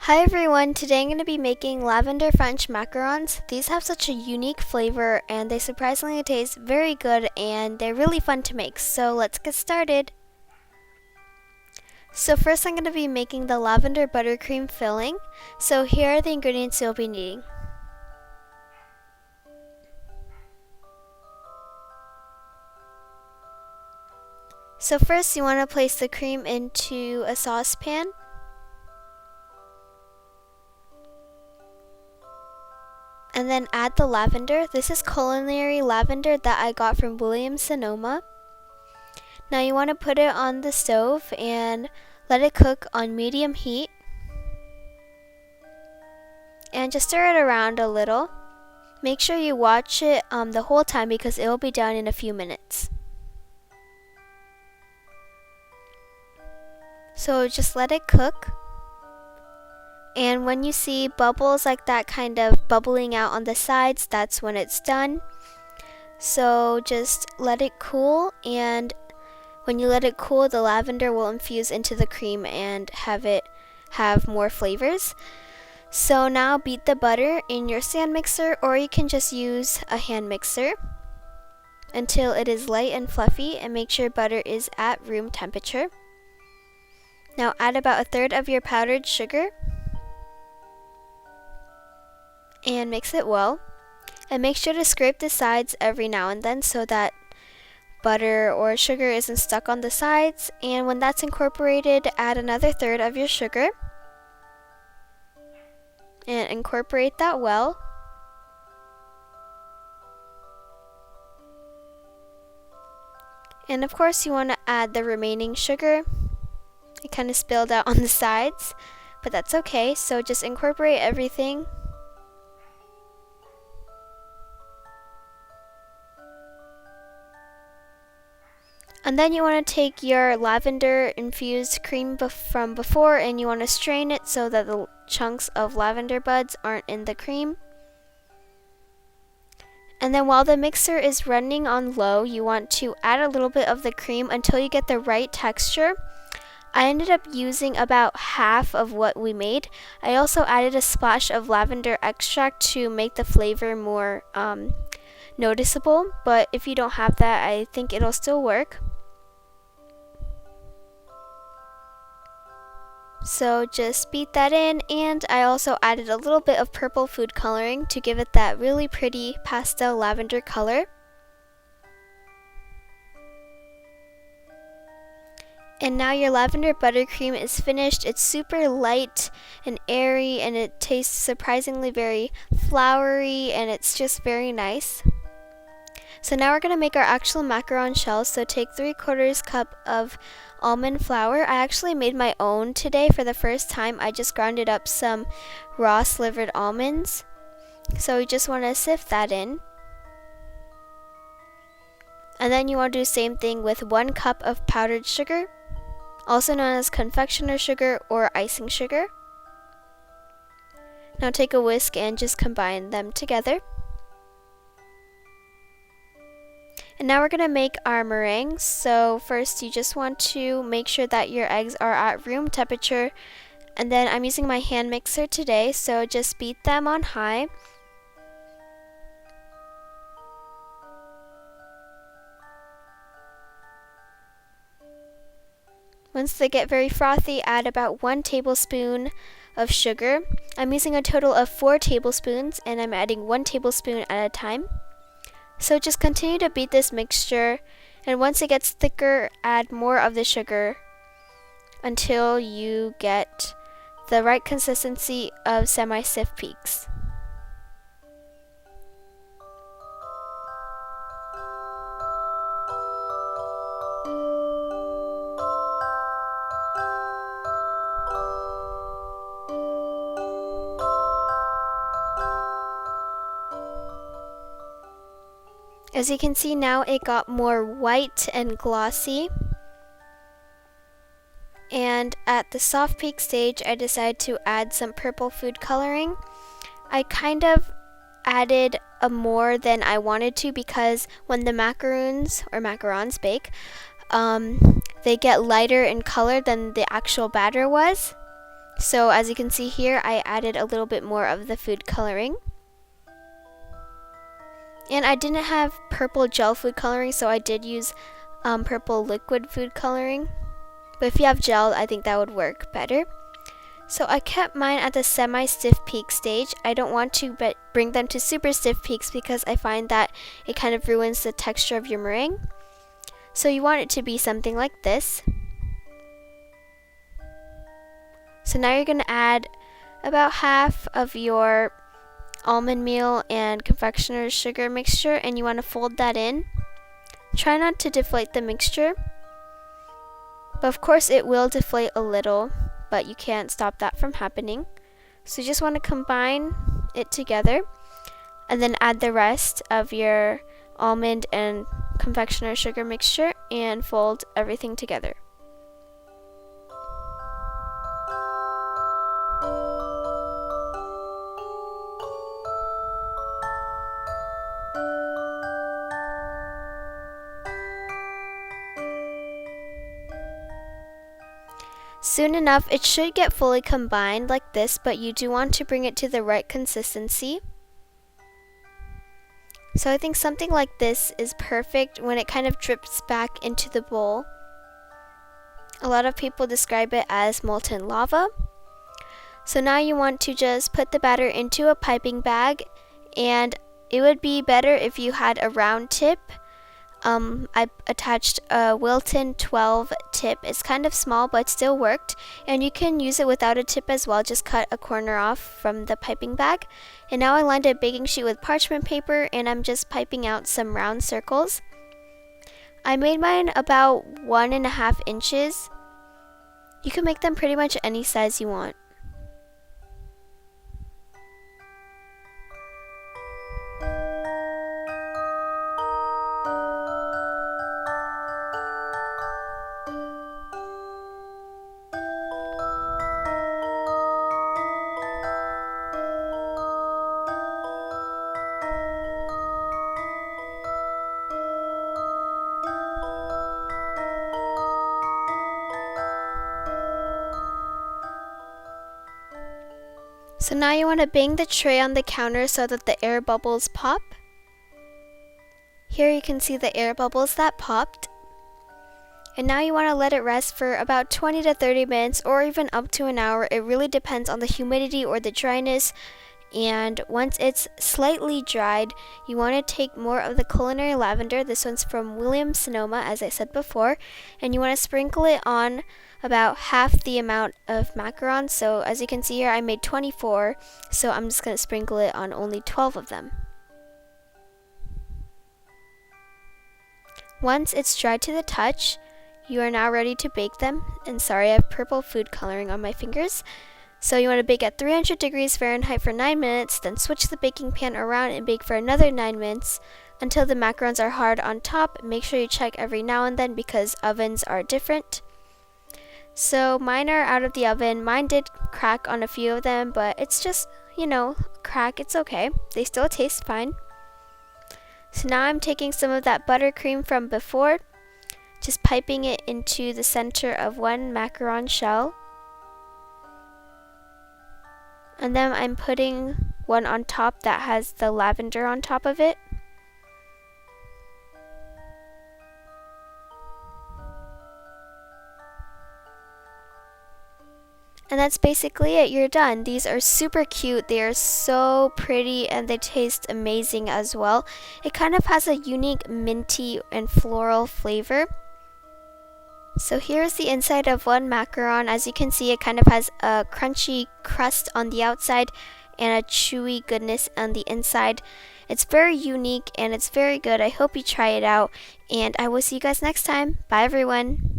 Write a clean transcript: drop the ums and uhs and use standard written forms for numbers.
Hi everyone, today I'm going to be making lavender French macarons. These have such a unique flavor and they surprisingly taste very good and they're really fun to make. So let's get started. So first I'm going to be making the lavender buttercream filling. So here are the ingredients you'll be needing. So first you want to place the cream into a saucepan. And then add the lavender. This is culinary lavender that I got from Williams-Sonoma. Now you want to put it on the stove and let it cook on medium heat. And just stir it around a little. Make sure you watch it the whole time because it will be done in a few minutes. So just let it cook. And when you see bubbles like that kind of bubbling out on the sides, that's when it's done. So just let it cool, and when you let it cool, the lavender will infuse into the cream and have more flavors. So now beat the butter in your stand mixer, or you can just use a hand mixer until it is light and fluffy, and make sure butter is at room temperature. Now add about 1/3 of your powdered sugar and mix it well, and make sure to scrape the sides every now and then so that butter or sugar isn't stuck on the sides. And when that's incorporated, add another 1/3 of your sugar and incorporate that well. And of course you want to add the remaining sugar. It kind of spilled out on the sides, but that's okay. So just incorporate everything. And then you want to take your lavender infused cream from before, and you want to strain it so that the chunks of lavender buds aren't in the cream. And then while the mixer is running on low, you want to add a little bit of the cream until you get the right texture. I ended up using about half of what we made. I also added a splash of lavender extract to make the flavor more noticeable, but if you don't have that, I think it'll still work. So just beat that in, and I also added a little bit of purple food coloring to give it that really pretty pastel lavender color. And now your lavender buttercream is finished. It's super light and airy, and it tastes surprisingly very flowery, and it's just very nice. So now we're going to make our actual macaron shells. So take 3/4 cup of almond flour. I actually made my own today for the first time. I just grounded up some raw slivered almonds. So you just want to sift that in. And then you want to do the same thing with 1 cup of powdered sugar, also known as confectioner sugar or icing sugar. Now take a whisk and just combine them together. And now we're going to make our meringues. So first you just want to make sure that your eggs are at room temperature. And then I'm using my hand mixer today, so just beat them on high. Once they get very frothy, add about 1 tablespoon of sugar. I'm using a total of 4 tablespoons, and I'm adding 1 tablespoon at a time. So just continue to beat this mixture, and once it gets thicker, add more of the sugar until you get the right consistency of semi-stiff peaks. As you can see now, it got more white and glossy. And at the soft peak stage, I decided to add some purple food coloring. I kind of added more than I wanted to because when the macaroons or macarons bake, they get lighter in color than the actual batter was. So as you can see here, I added a little bit more of the food coloring. And I didn't have purple gel food coloring, so I did use purple liquid food coloring. But if you have gel, I think that would work better. So I kept mine at the semi-stiff peak stage. I don't want to bring them to super stiff peaks because I find that it kind of ruins the texture of your meringue. So you want it to be something like this. So now you're going to add about half of your almond meal and confectioner's sugar mixture, and you want to fold that in. Try not to deflate the mixture, but of course it will deflate a little, but you can't stop that from happening. So you just want to combine it together and then add the rest of your almond and confectioner sugar mixture and fold everything together. Soon enough, it should get fully combined like this, but you do want to bring it to the right consistency. So I think something like this is perfect when it kind of drips back into the bowl. A lot of people describe it as molten lava. So now you want to just put the batter into a piping bag, and it would be better if you had a round tip. I attached a Wilton 12 tip. It's kind of small, but it still worked, and you can use it without a tip as well. Just cut a corner off from the piping bag. And now I lined a baking sheet with parchment paper, and I'm just piping out some round circles. I made mine about 1.5 inches. You can make them pretty much any size you want. So now you want to bang the tray on the counter so that the air bubbles pop. Here you can see the air bubbles that popped. And now you want to let it rest for about 20 to 30 minutes or even up to an hour. It really depends on the humidity or the dryness. And once it's slightly dried, you want to take more of the culinary lavender. This one's from Williams Sonoma, as I said before. And you want to sprinkle it on about half the amount of macarons. So as you can see here, I made 24. So I'm just going to sprinkle it on only 12 of them. Once it's dried to the touch, you are now ready to bake them. And sorry, I have purple food coloring on my fingers. So you want to bake at 300 degrees Fahrenheit for 9 minutes, then switch the baking pan around and bake for another 9 minutes until the macarons are hard on top. Make sure you check every now and then because ovens are different. So mine are out of the oven. Mine did crack on a few of them, but it's just, crack. It's okay. They still taste fine. So now I'm taking some of that buttercream from before, just piping it into the center of one macaron shell. And then I'm putting one on top that has the lavender on top of it. And that's basically it. You're done. These are super cute. They are so pretty and they taste amazing as well. It kind of has a unique minty and floral flavor. So here's the inside of one macaron. As you can see, it kind of has a crunchy crust on the outside and a chewy goodness on the inside. It's very unique and it's very good. I hope you try it out, and I will see you guys next time. Bye everyone.